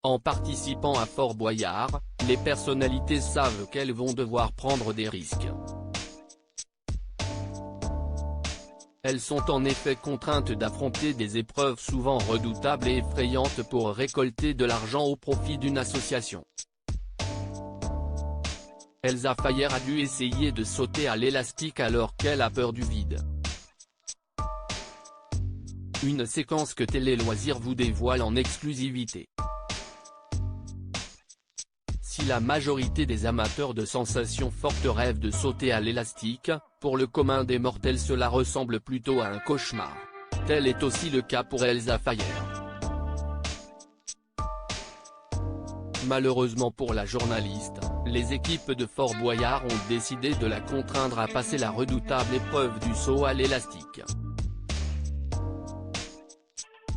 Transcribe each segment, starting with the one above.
En participant à Fort Boyard, les personnalités savent qu'elles vont devoir prendre des risques. Elles sont en effet contraintes d'affronter des épreuves souvent redoutables et effrayantes pour récolter de l'argent au profit d'une association. Elsa Fayer a dû essayer de sauter à l'élastique alors qu'elle a peur du vide. Une séquence que Télé Loisirs vous dévoile en exclusivité. Si la majorité des amateurs de sensations fortes rêvent de sauter à l'élastique, pour le commun des mortels cela ressemble plutôt à un cauchemar. Tel est aussi le cas pour Elsa Fayer. Malheureusement pour la journaliste, les équipes de Fort Boyard ont décidé de la contraindre à passer la redoutable épreuve du saut à l'élastique.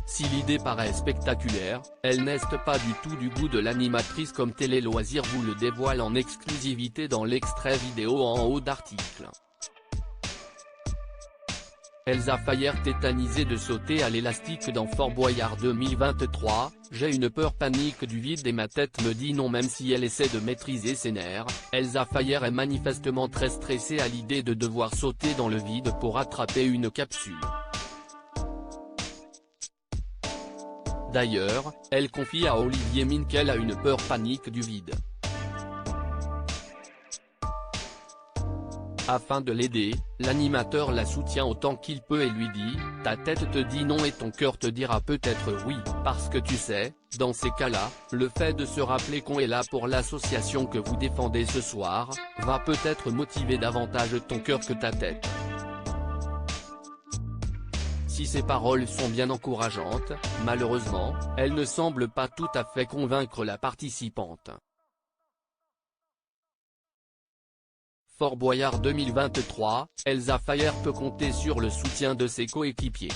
Si l'idée paraît spectaculaire, elle n'est pas du tout du goût de l'animatrice comme Télé Loisirs vous le dévoile en exclusivité dans l'extrait vidéo en haut d'article. Elsa Fayer tétanisée de sauter à l'élastique dans Fort Boyard 2023, j'ai une peur panique du vide et ma tête me dit non même si elle essaie de maîtriser ses nerfs, Elsa Fayer est manifestement très stressée à l'idée de devoir sauter dans le vide pour attraper une capsule. D'ailleurs, elle confie à Olivier Mine qu'elle a une peur panique du vide. Afin de l'aider, l'animateur la soutient autant qu'il peut et lui dit « Ta tête te dit non et ton cœur te dira peut-être oui, parce que tu sais, dans ces cas-là, le fait de se rappeler qu'on est là pour l'association que vous défendez ce soir, va peut-être motiver davantage ton cœur que ta tête. » Si ces paroles sont bien encourageantes, malheureusement, elles ne semblent pas tout à fait convaincre la participante. Fort Boyard 2023, Elsa Fayer peut compter sur le soutien de ses coéquipiers.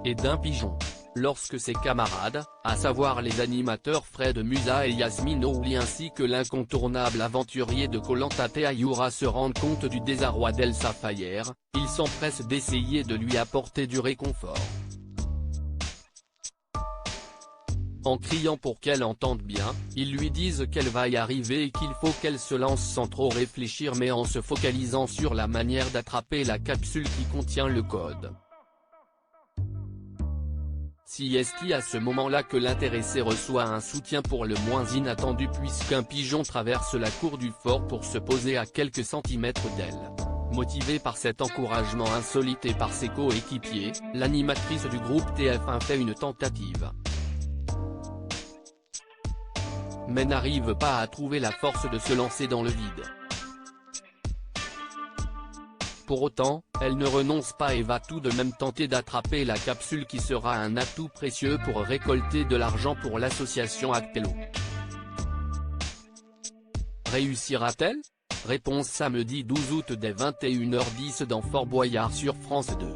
Et d'un pigeon. Lorsque ses camarades, à savoir les animateurs Fred Musa et Yasmine Ouli ainsi que l'incontournable aventurier de Koh Lanta Ayura se rendent compte du désarroi d'Elsa Fayer, ils s'empressent d'essayer de lui apporter du réconfort. En criant pour qu'elle entende bien, ils lui disent qu'elle va y arriver et qu'il faut qu'elle se lance sans trop réfléchir mais en se focalisant sur la manière d'attraper la capsule qui contient le code. Si est-ce à ce moment-là que l'intéressé reçoit un soutien pour le moins inattendu puisqu'un pigeon traverse la cour du fort pour se poser à quelques centimètres d'elle. Motivée par cet encouragement insolite et par ses coéquipiers, l'animatrice du groupe TF1 fait une tentative. Mais n'arrive pas à trouver la force de se lancer dans le vide. Pour autant, elle ne renonce pas et va tout de même tenter d'attraper la capsule qui sera un atout précieux pour récolter de l'argent pour l'association Actello. Réussira-t-elle? Réponse samedi 12 août dès 21h10 dans Fort Boyard sur France 2.